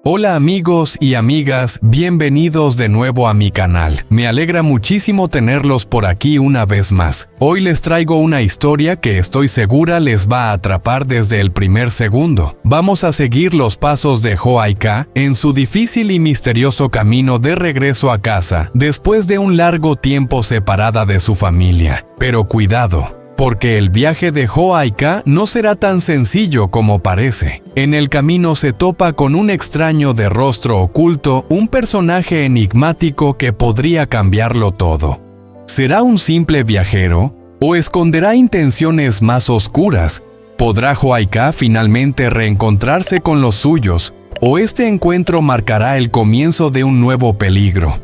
Hola amigos y amigas, bienvenidos de nuevo a mi canal. Me alegra muchísimo tenerlos por aquí una vez más. Hoy les traigo una historia que estoy segura les va a atrapar desde el primer segundo. Vamos a seguir los pasos de Hō-ai-ka en su difícil y misterioso camino de regreso a casa, después de un largo tiempo separada de su familia. Pero cuidado, porque el viaje de Hō-ai-ka no será tan sencillo como parece. En el camino se topa con un extraño de rostro oculto, un personaje enigmático que podría cambiarlo todo. ¿Será un simple viajero o esconderá intenciones más oscuras? ¿Podrá Hō-ai-ka finalmente reencontrarse con los suyos o este encuentro marcará el comienzo de un nuevo peligro?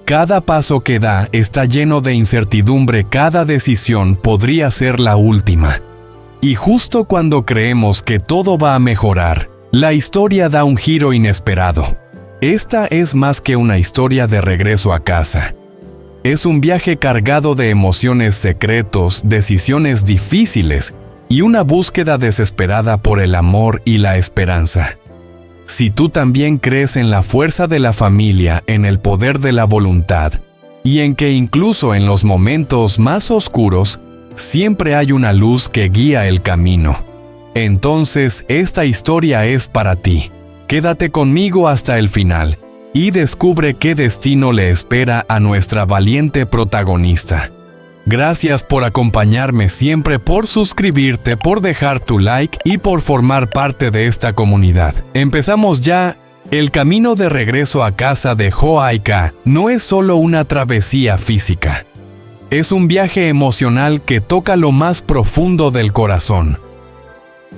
Cada paso que da está lleno de incertidumbre, cada decisión podría ser la última. Y justo cuando creemos que todo va a mejorar, la historia da un giro inesperado. Esta es más que una historia de regreso a casa. Es un viaje cargado de emociones secretos, decisiones difíciles y una búsqueda desesperada por el amor y la esperanza. Si tú también crees en la fuerza de la familia, en el poder de la voluntad, y en que incluso en los momentos más oscuros, siempre hay una luz que guía el camino, entonces esta historia es para ti. Quédate conmigo hasta el final, y descubre qué destino le espera a nuestra valiente protagonista. Gracias por acompañarme siempre, por suscribirte, por dejar tu like y por formar parte de esta comunidad. Empezamos ya. El camino de regreso a casa de Hō-ai-ka no es solo una travesía física. Es un viaje emocional que toca lo más profundo del corazón.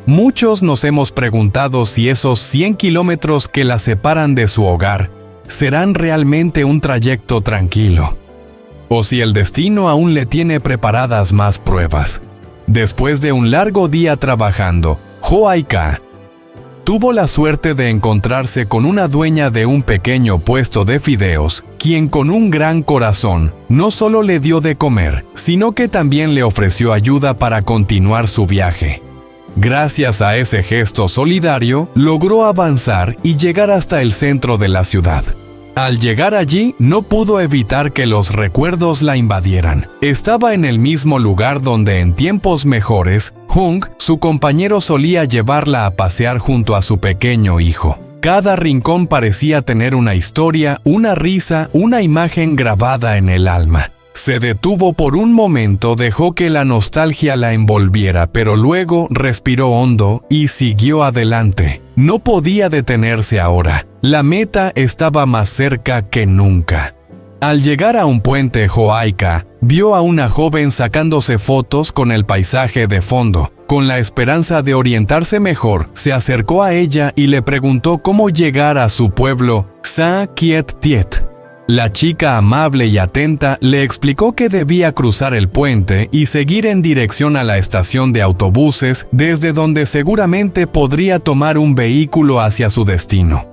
Muchos nos hemos preguntado si esos 100 kilómetros que la separan de su hogar serán realmente un trayecto tranquilo, o si el destino aún le tiene preparadas más pruebas. Después de un largo día trabajando, Hō-ai-ka tuvo la suerte de encontrarse con una dueña de un pequeño puesto de fideos, quien con un gran corazón no solo le dio de comer, sino que también le ofreció ayuda para continuar su viaje. Gracias a ese gesto solidario, logró avanzar y llegar hasta el centro de la ciudad. Al llegar allí, no pudo evitar que los recuerdos la invadieran. Estaba en el mismo lugar donde en tiempos mejores, Hung, su compañero, solía llevarla a pasear junto a su pequeño hijo. Cada rincón parecía tener una historia, una risa, una imagen grabada en el alma. Se detuvo por un momento, dejó que la nostalgia la envolviera, pero luego respiró hondo y siguió adelante. No podía detenerse ahora. La meta estaba más cerca que nunca. Al llegar a un puente, Hō-ai-ka vio a una joven sacándose fotos con el paisaje de fondo. Con la esperanza de orientarse mejor, se acercó a ella y le preguntó cómo llegar a su pueblo, Sa-kiet-tiet. La chica, amable y atenta, le explicó que debía cruzar el puente y seguir en dirección a la estación de autobuses, desde donde seguramente podría tomar un vehículo hacia su destino.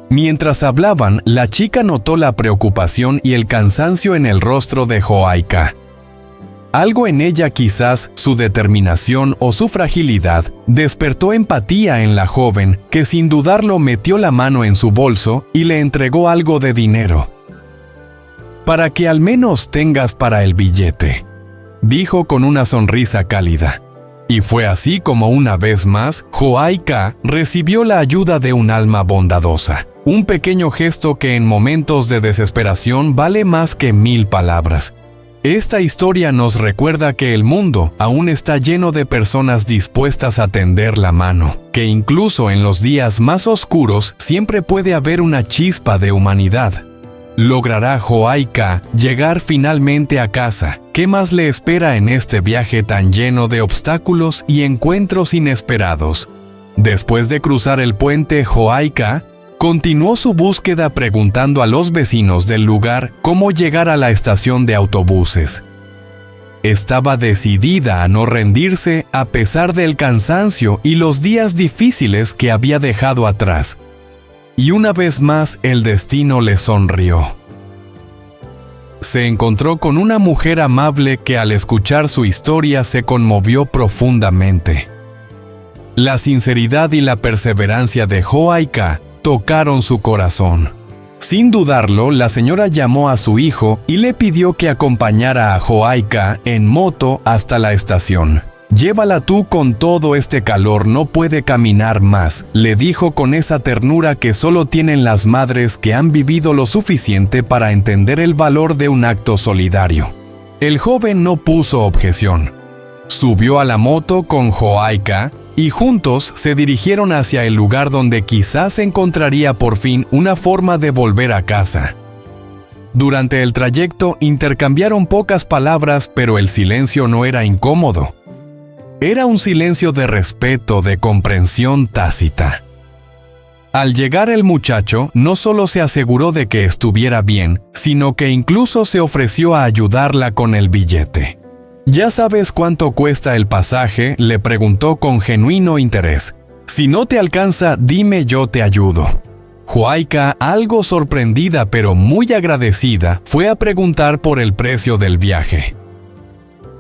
Mientras hablaban, la chica notó la preocupación y el cansancio en el rostro de Hō-ai-ka. Algo en ella, quizás su determinación o su fragilidad, despertó empatía en la joven, que sin dudarlo metió la mano en su bolso y le entregó algo de dinero. «Para que al menos tengas para el billete», dijo con una sonrisa cálida. Y fue así como una vez más, Hō-ai-ka recibió la ayuda de un alma bondadosa. Un pequeño gesto que en momentos de desesperación vale más que 1000 palabras. Esta historia nos recuerda que el mundo aún está lleno de personas dispuestas a tender la mano, que incluso en los días más oscuros siempre puede haber una chispa de humanidad. ¿Logrará Hō-ai-ka llegar finalmente a casa? ¿Qué más le espera en este viaje tan lleno de obstáculos y encuentros inesperados? Después de cruzar el puente, Hō-ai-ka continuó su búsqueda preguntando a los vecinos del lugar cómo llegar a la estación de autobuses. Estaba decidida a no rendirse a pesar del cansancio y los días difíciles que había dejado atrás. Y una vez más el destino le sonrió. Se encontró con una mujer amable que al escuchar su historia se conmovió profundamente. La sinceridad y la perseverancia de Hō-ai-ka tocaron su corazón. Sin dudarlo, la señora llamó a su hijo y le pidió que acompañara a Joaika en moto hasta la estación. «Llévala tú, con todo este calor no puede caminar más», le dijo con esa ternura que solo tienen las madres que han vivido lo suficiente para entender el valor de un acto solidario. El joven no puso objeción. Subió a la moto con Joaika y juntos se dirigieron hacia el lugar donde quizás encontraría por fin una forma de volver a casa. Durante el trayecto intercambiaron pocas palabras, pero el silencio no era incómodo. Era un silencio de respeto, de comprensión tácita. Al llegar el muchacho, no solo se aseguró de que estuviera bien, sino que incluso se ofreció a ayudarla con el billete. «¿Ya sabes cuánto cuesta el pasaje?», le preguntó con genuino interés. «Si no te alcanza, dime, yo te ayudo». Joaika, algo sorprendida pero muy agradecida, fue a preguntar por el precio del viaje.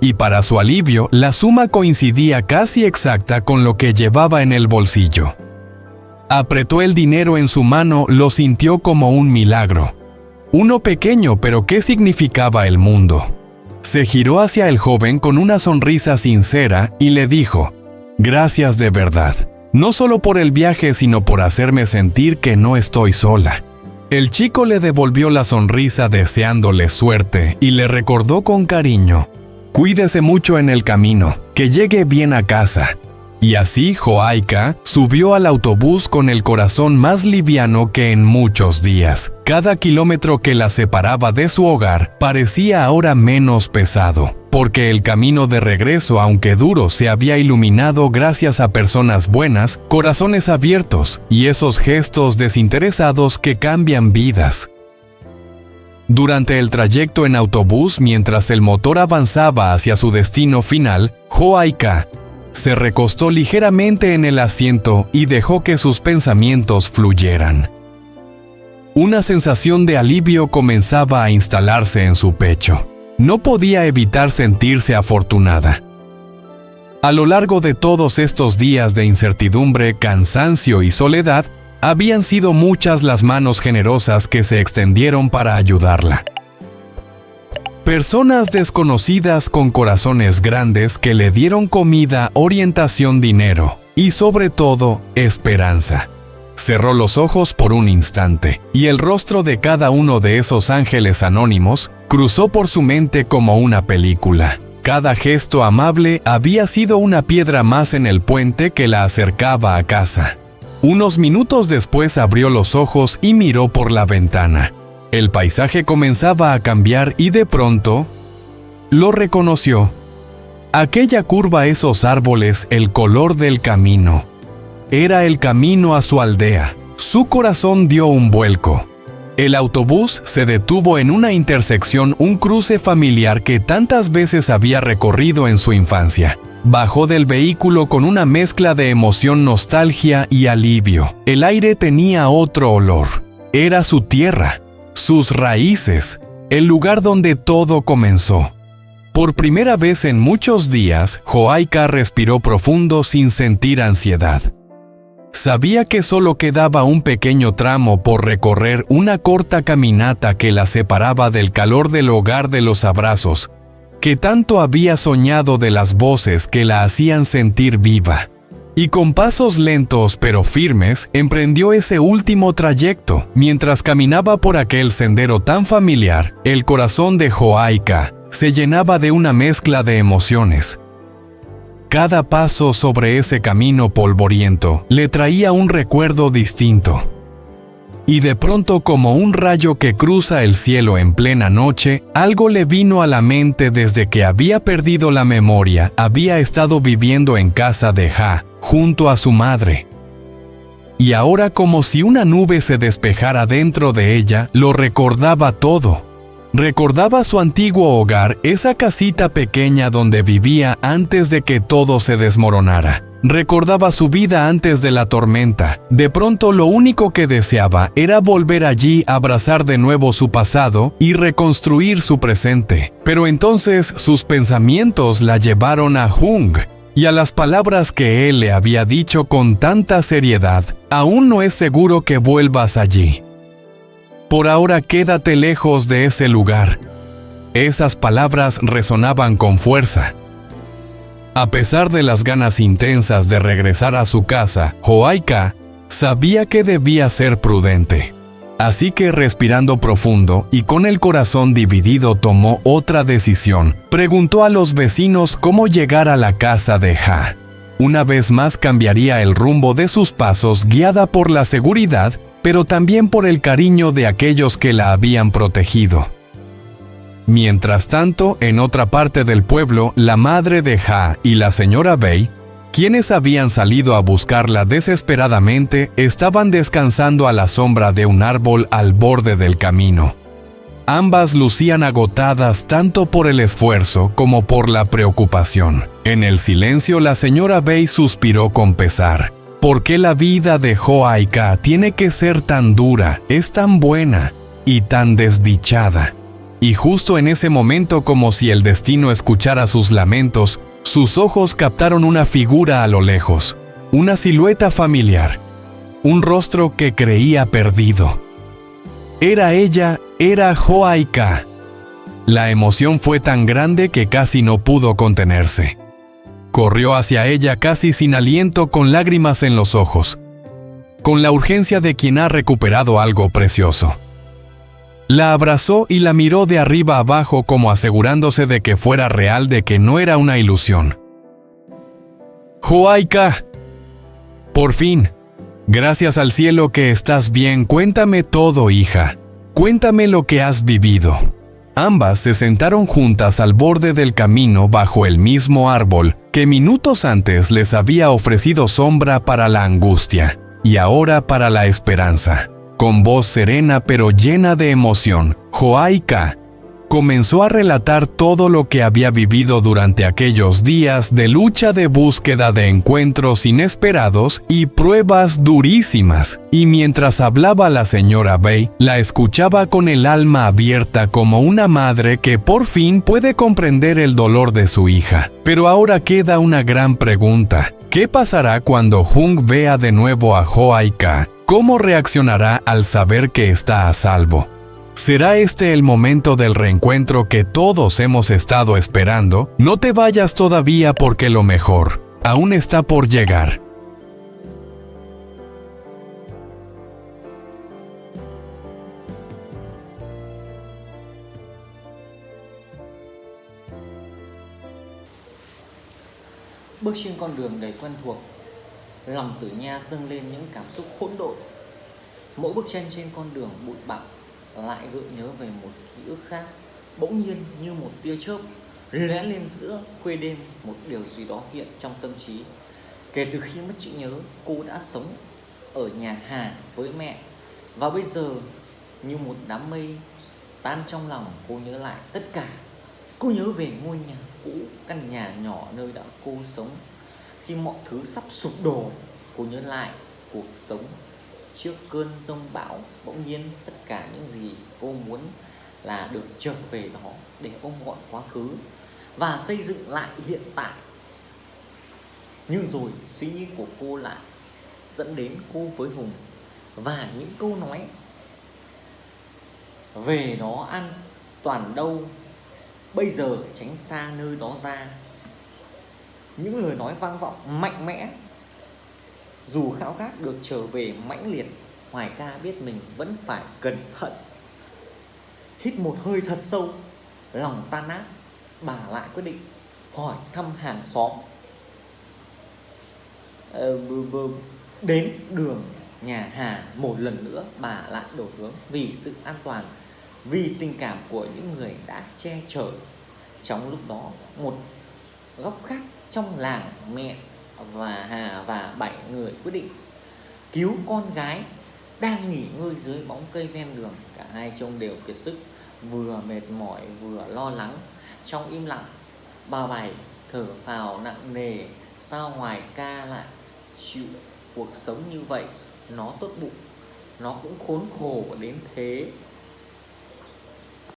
Y para su alivio, la suma coincidía casi exacta con lo que llevaba en el bolsillo. Apretó el dinero en su mano, lo sintió como un milagro. Uno pequeño, pero ¿qué significaba el mundo? Se giró hacia el joven con una sonrisa sincera y le dijo: «Gracias de verdad, no solo por el viaje, sino por hacerme sentir que no estoy sola». El chico le devolvió la sonrisa deseándole suerte y le recordó con cariño: «Cuídese mucho en el camino, que llegue bien a casa». Y así Joaika subió al autobús con el corazón más liviano que en muchos días. Cada kilómetro que la separaba de su hogar parecía ahora menos pesado, porque el camino de regreso, aunque duro, se había iluminado gracias a personas buenas, corazones abiertos y esos gestos desinteresados que cambian vidas. Durante el trayecto en autobús, mientras el motor avanzaba hacia su destino final, Joaika se recostó ligeramente en el asiento y dejó que sus pensamientos fluyeran. Una sensación de alivio comenzaba a instalarse en su pecho. No podía evitar sentirse afortunada. A lo largo de todos estos días de incertidumbre, cansancio y soledad, habían sido muchas las manos generosas que se extendieron para ayudarla. Personas desconocidas con corazones grandes que le dieron comida, orientación, dinero y, sobre todo, esperanza. Cerró los ojos por un instante y el rostro de cada uno de esos ángeles anónimos cruzó por su mente como una película. Cada gesto amable había sido una piedra más en el puente que la acercaba a casa. Unos minutos después abrió los ojos y miró por la ventana. El paisaje comenzaba a cambiar y de pronto lo reconoció. Aquella curva, esos árboles, el color del camino. Era el camino a su aldea. Su corazón dio un vuelco. El autobús se detuvo en una intersección, un cruce familiar que tantas veces había recorrido en su infancia. Bajó del vehículo con una mezcla de emoción, nostalgia y alivio. El aire tenía otro olor. Era su tierra, sus raíces, el lugar donde todo comenzó. Por primera vez en muchos días, Joaika respiró profundo sin sentir ansiedad. Sabía que solo quedaba un pequeño tramo por recorrer, una corta caminata que la separaba del calor del hogar, de los abrazos que tanto había soñado, de las voces que la hacían sentir viva. Y con pasos lentos pero firmes, emprendió ese último trayecto. Mientras caminaba por aquel sendero tan familiar, el corazón de Joaika se llenaba de una mezcla de emociones. Cada paso sobre ese camino polvoriento le traía un recuerdo distinto. Y de pronto, como un rayo que cruza el cielo en plena noche, algo le vino a la mente. Desde que había perdido la memoria, había estado viviendo en casa de Ja, junto a su madre. Y ahora, como si una nube se despejara dentro de ella, lo recordaba todo. Recordaba su antiguo hogar, esa casita pequeña donde vivía antes de que todo se desmoronara. Recordaba su vida antes de la tormenta. De pronto, lo único que deseaba era volver allí, abrazar de nuevo su pasado y reconstruir su presente. Pero entonces sus pensamientos la llevaron a Jung y a las palabras que él le había dicho con tanta seriedad. Aún no es seguro que vuelvas allí. Por ahora quédate lejos de ese lugar. Esas palabras resonaban con fuerza. A pesar de las ganas intensas de regresar a su casa, Joaika sabía que debía ser prudente. Así que respirando profundo y con el corazón dividido tomó otra decisión. Preguntó a los vecinos cómo llegar a la casa de Ja. Una vez más cambiaría el rumbo de sus pasos guiada por la seguridad, pero también por el cariño de aquellos que la habían protegido. Mientras tanto, en otra parte del pueblo, la madre de Ja y la señora Bei, quienes habían salido a buscarla desesperadamente, estaban descansando a la sombra de un árbol al borde del camino. Ambas lucían agotadas tanto por el esfuerzo como por la preocupación. En el silencio, la señora Bei suspiró con pesar. ¿Por qué la vida de Joaika tiene que ser tan dura, es tan buena y tan desdichada? Y justo en ese momento, como si el destino escuchara sus lamentos, sus ojos captaron una figura a lo lejos, una silueta familiar, un rostro que creía perdido. Era ella, era Joaika. La emoción fue tan grande que casi no pudo contenerse. Corrió hacia ella casi sin aliento, con lágrimas en los ojos, con la urgencia de quien ha recuperado algo precioso. La abrazó y la miró de arriba abajo como asegurándose de que fuera real, de que no era una ilusión. Joaika, por fin, gracias al cielo que estás bien. Cuéntame todo, hija. Cuéntame lo que has vivido. Ambas se sentaron juntas al borde del camino bajo el mismo árbol que minutos antes les había ofrecido sombra para la angustia y ahora para la esperanza. Con voz serena pero llena de emoción, Joaika comenzó a relatar todo lo que había vivido durante aquellos días de lucha, de búsqueda, de encuentros inesperados y pruebas durísimas. Y mientras hablaba, la señora Bei la escuchaba con el alma abierta, como una madre que por fin puede comprender el dolor de su hija. Pero ahora queda una gran pregunta. ¿Qué pasará cuando Jung vea de nuevo a Joaika? ¿Cómo reaccionará al saber que está a salvo? ¿Será este el momento del reencuentro que todos hemos estado esperando? No te vayas todavía, porque lo mejor aún está por llegar. Bước trên con đường đầy quen thuộc, lòng Tử Nha dâng lên những cảm xúc hỗn độn. Mỗi bước chân trên con đường bụi bặm lại gợi nhớ về một ký ức khác. Bỗng nhiên như một tia chớp lóe lên giữa khuya đêm, một điều gì đó hiện trong tâm trí. Kể từ khi mất trí nhớ, cô đã sống ở nhà Hà với mẹ, và bây giờ như một đám mây tan trong lòng, cô nhớ lại tất cả. Cô nhớ về ngôi nhà cũ, căn nhà nhỏ nơi đã cô sống khi mọi thứ sắp sụp đổ. Cô nhớ lại cuộc sống trước cơn giông bão. Bỗng nhiên tất cả những gì cô muốn là được trở về đó để ôm gọn quá khứ và xây dựng lại hiện tại. Nhưng rồi suy nghĩ của cô lại dẫn đến cô với Hùng, và những câu nói về nó an toàn đâu, bây giờ tránh xa nơi đó ra. Những lời nói vang vọng mạnh mẽ. Dù khao khát được trở về mãnh liệt, Hoài Ca biết mình vẫn phải cẩn thận. Hít một hơi thật sâu, lòng tan nát, bà lại quyết định hỏi thăm hàng xóm. Đến đường nhà Hà một lần nữa, bà lại đổi hướng vì sự an toàn, vì tình cảm của những người đã che chở. Trong lúc đó, một góc khác trong làng, mẹ và Hà và 7 người quyết định cứu con gái đang nghỉ ngơi dưới bóng cây ven đường. Cả hai trông đều kiệt sức, vừa mệt mỏi vừa lo lắng. Trong im lặng, bà Bảy thở phào nặng nề. Sao Hoài Ca lại chịu cuộc sống như vậy? Nó tốt bụng, nó cũng khốn khổ đến thế.